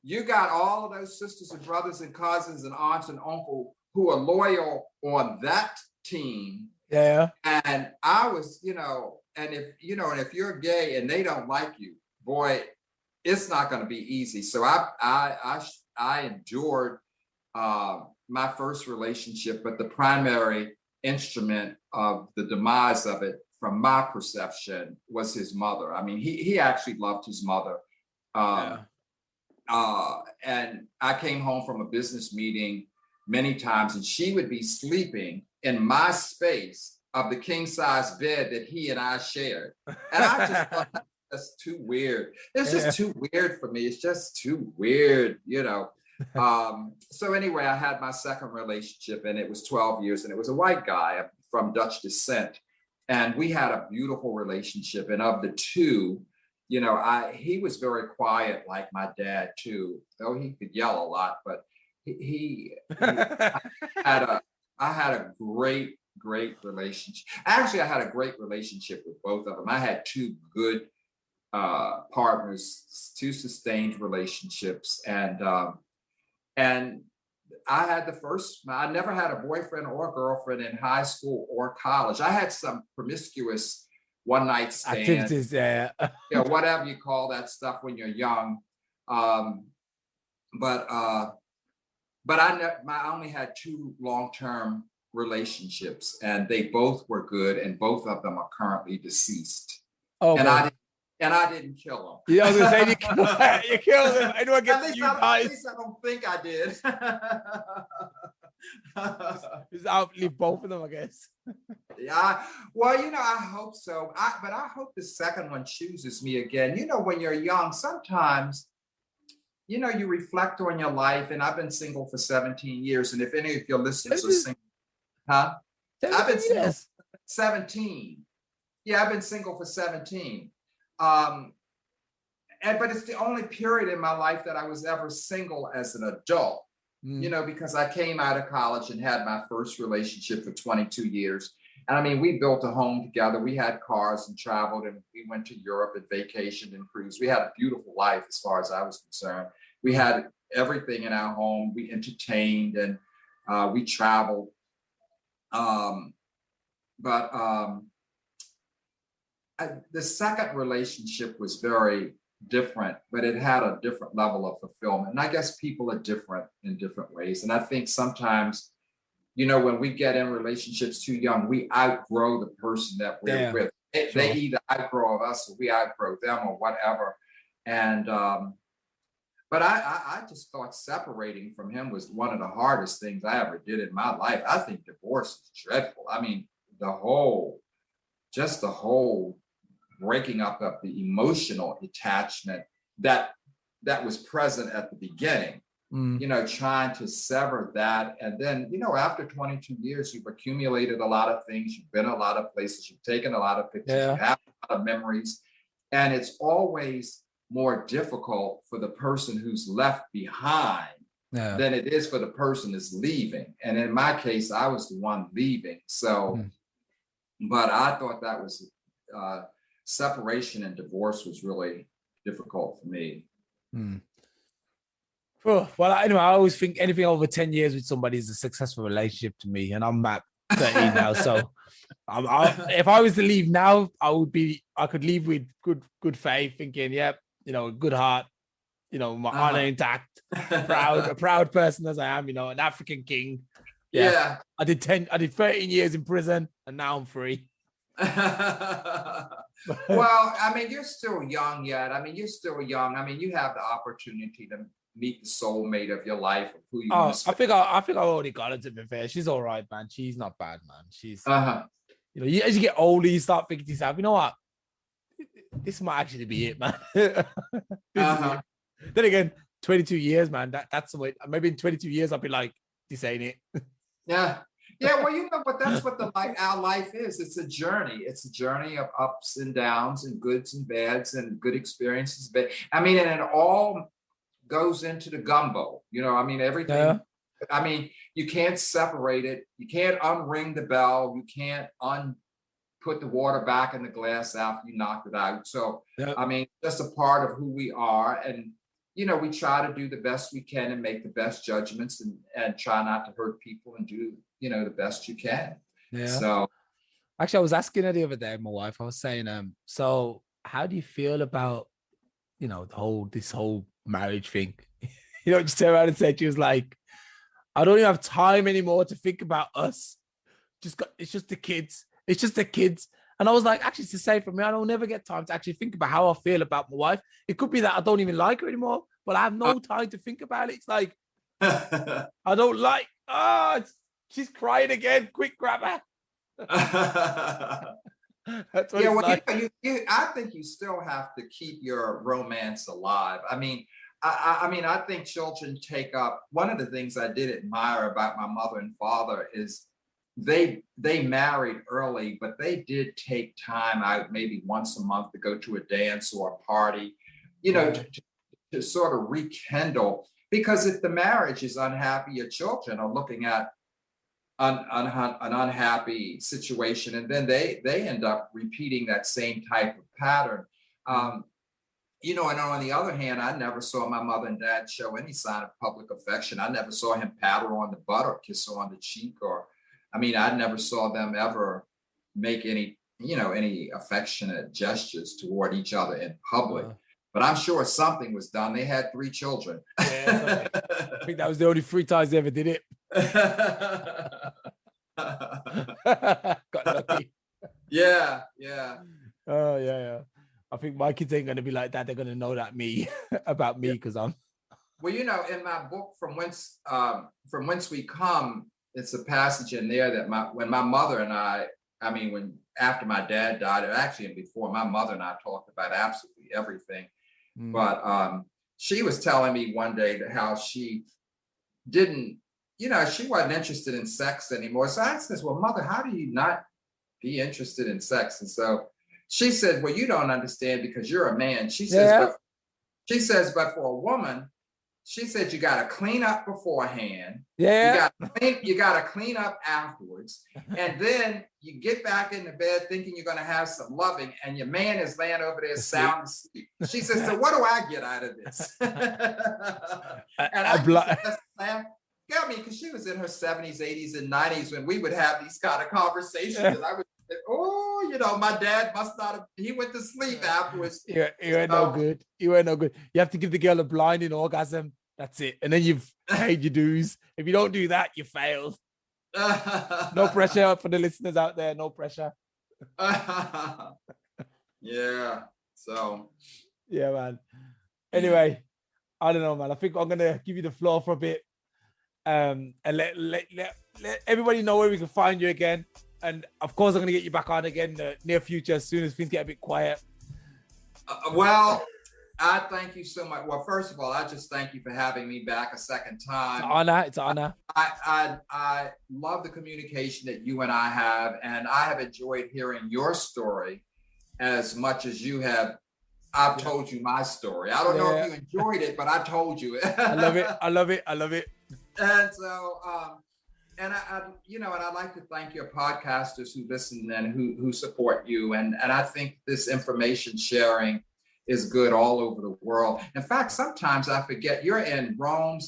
You got all of those sisters and brothers and cousins and aunts and uncles who are loyal on that team. Yeah. And I was, and if you're gay and they don't like you, boy, it's not going to be easy. So I endured my first relationship, but the primary instrument of the demise of it, from my perception, was his mother. I mean, he actually loved his mother. And I came home from a business meeting many times, and she would be sleeping in my space of the king size bed that he and I shared. And I just thought that's too weird. It's just too weird for me. It's just too weird, So anyway, I had my second relationship, and it was 12 years, and it was a white guy from Dutch descent. And we had a beautiful relationship. And of the two, he was very quiet, like my dad too, though he could yell a lot, but I had a great relationship. Actually, I had a great relationship with both of them. I had 2 good partners, 2 sustained relationships. And I had I never had a boyfriend or girlfriend in high school or college. I had some promiscuous one-night stand, activities, whatever you call that stuff when you're young. But I only had 2 long-term relationships, and they both were good, and both of them are currently deceased. Oh, and I didn't kill them. Yeah, I was gonna say you killed them. I know I get you guys. At least I don't think I did. Just outlive both of them, I guess. Yeah, well, I hope so. But I hope the second one chooses me again. When you're young, sometimes, you reflect on your life. And I've been single for 17 years. And if any of your listeners are single, I've been single for 17. Yeah, I've been single for 17. But it's the only period in my life that I was ever single as an adult. Because I came out of college and had my first relationship for 22 years. And I mean, we built a home together. We had cars and traveled, and we went to Europe and vacationed and cruised. We had a beautiful life as far as I was concerned. We had everything in our home. We entertained and we traveled. The second relationship was very different, but it had a different level of fulfillment. And I guess people are different in different ways. And I think sometimes, when we get in relationships too young, we outgrow the person that we're with. They either outgrow us or we outgrow them or whatever. And, but I just thought separating from him was one of the hardest things I ever did in my life. I think divorce is dreadful. I mean, the whole breaking up of the emotional attachment that was present at the beginning. Trying to sever that. And then, after 22 years, you've accumulated a lot of things. You've been a lot of places. You've taken a lot of pictures. You have a lot of memories. And it's always more difficult for the person who's left behind than it is for the person who's leaving. And in my case, I was the one leaving. So, but I thought that was separation and divorce was really difficult for me. Oh, well, anyway, I always think anything over 10 years with somebody is a successful relationship to me, and I'm at 30 now. So, if I was to leave now, I could leave with good faith, thinking, yep, good heart, my honor intact, a proud person as I am, an African king. Yeah. I did 13 years in prison, and now I'm free. Well, I mean, you're still young yet. I mean, you're still young. I mean, you have the opportunity to meet the soulmate of your life, of who you want to spend. I think I already got it, to be fair. She's all right, man. She's not bad, man. She's as you get older, you start thinking to yourself, you know what? This might actually be it, man. Then again, 22 years, man. That's the way. Maybe in 22 years, I'll be like, this ain't it. Yeah. Yeah, well, but that's what our life is. It's a journey. It's a journey of ups and downs and goods and bads and good experiences. But I mean, and it all goes into the gumbo. I mean, everything. Yeah. I mean, you can't separate it. You can't unring the bell. You can't put the water back in the glass after you knocked it out. So, I mean, that's a part of who we are. And, we try to do the best we can and make the best judgments and try not to hurt people and do, the best you can. Yeah. So actually, I was asking her the other day, my wife, I was saying, so how do you feel about, this whole marriage thing? Just turned around and said, she was like, I don't even have time anymore to think about us. It's just the kids. It's just the kids. And I was like, actually, it's the same for me. I don't never get time to actually think about how I feel about my wife. It could be that I don't even like her anymore, but I have no time to think about it. It's like, I don't like, she's crying again. Quick, grab her. That's what like. I think you still have to keep your romance alive. I mean, I think children take up, one of the things I did admire about my mother and father is they married early, but they did take time out maybe once a month to go to a dance or a party, to sort of rekindle. Because if the marriage is unhappy, your children are looking at an unhappy situation, and then they end up repeating that same type of pattern. And on the other hand, I never saw my mother and dad show any sign of public affection. I never saw him pat her on the butt or kiss her on the cheek, I never saw them ever make any affectionate gestures toward each other in public. But I'm sure something was done. They had 3 children. Yeah, I think that was the only 3 times they ever did it. Got lucky. Yeah. Oh, yeah. I think my kids ain't going to be like that. They're going to know that about me because I'm. Well, in my book, From Whence We Come, it's a passage in there that when my mother and after my dad died, or actually before, my mother and I talked about absolutely everything. But she was telling me one day that how she didn't, she wasn't interested in sex anymore. So I said, well, Mother, how do you not be interested in sex? And so she said, well, you don't understand because you're a man. She says, but for a woman, she said, you got to clean up beforehand. Yeah. You got to clean up afterwards. And then you get back in the bed thinking you're going to have some loving, and your man is laying over there sound asleep. She says, so what do I get out of this? And I because she was in her 70s, 80s, and 90s when we would have these kind of conversations. And I would say, my dad must not have, he went to sleep afterwards. You ain't no good. You ain't no good. You have to give the girl a blinding orgasm. That's it. And then you've paid your dues. If you don't do that, you failed. No pressure for the listeners out there. No pressure. Yeah. So. Yeah, man. Anyway, I don't know, man. I think I'm going to give you the floor for a bit. And let everybody know where we can find you again. And of course, I'm going to get you back on again in the near future as soon as things get a bit quiet. Well, I thank you so much. Well, first of all, I just thank you for having me back a second time. It's an honor. It's an honor. I love the communication that you and I have, and I have enjoyed hearing your story as much as you have. I've told you my story. I don't know if you enjoyed it, but I told you it. I love it. I love it. I love it. And so, and I'd like to thank your podcasters who listen and who support you. And I think this information sharing is good all over the world. In fact, sometimes I forget you're in Rome,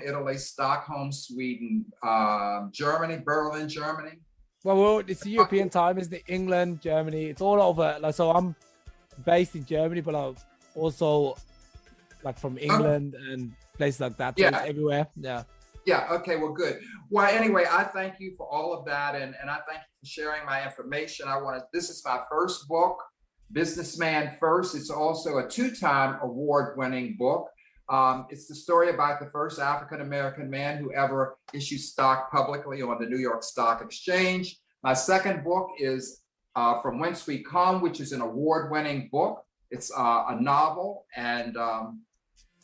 Italy, Stockholm, Sweden, Germany, Berlin, Germany. Well, it's the European time, isn't it? England, Germany, it's all over. Like, so I'm based in Germany, but I'm also like from England and places like that. So it's everywhere. Yeah. Yeah. Okay. Well, good. Well, anyway, I thank you for all of that, and I thank you for sharing my information. This is my first book, Businessman First. It's also a 2-time award-winning book. It's the story about the first African-American man who ever issued stock publicly on the New York Stock Exchange. My second book is From Whence We Come, which is an award-winning book. It's a novel and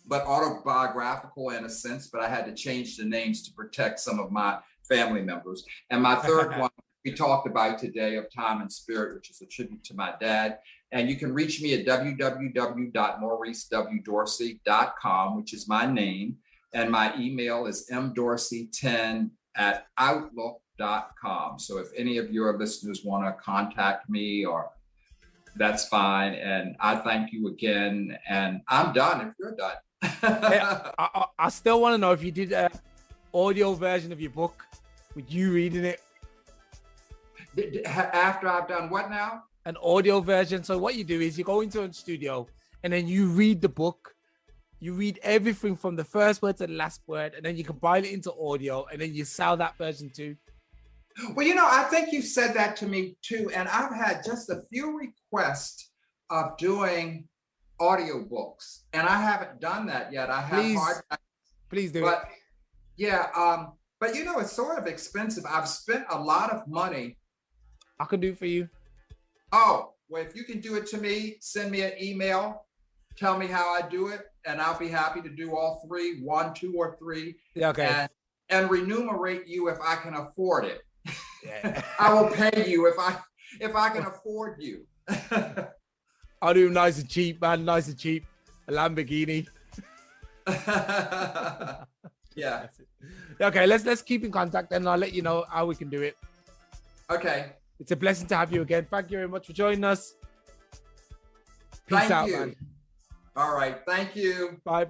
but autobiographical in a sense, but I had to change the names to protect some of my family members. And my third one we talked about today, Of Time and Spirit, which is a tribute to my dad. And you can reach me at www.mauricewdorsey.com, which is my name. And my email is mdorsey10@outlook.com. So if any of your listeners want to contact me, or that's fine. And I thank you again. And I'm done if you're done. I still want to know if you did an audio version of your book with you reading it. After I've done what now? An audio version. So what you do is you go into a studio and then you read the book. You read everything from the first word to the last word, and then you compile it into audio, and then you sell that version too. Well, I think you said that to me too. And I've had just a few requests of doing audiobooks, and I haven't done that yet. I have please do but, it. Yeah. But it's sort of expensive. I've spent a lot of money. I can do it for you. Oh, well, if you can do it to me, send me an email, tell me how I do it, and I'll be happy to do all 3, 1, 2, or 3. Yeah, okay. And remunerate you if I can afford it. Yeah. I will pay you if I can afford you. I'll do nice and cheap, man. Nice and cheap. A Lamborghini. Yeah. Okay, let's keep in contact, and I'll let you know how we can do it. Okay. It's a blessing to have you again. Thank you very much for joining us. Peace out, man. All right. Thank you. Bye.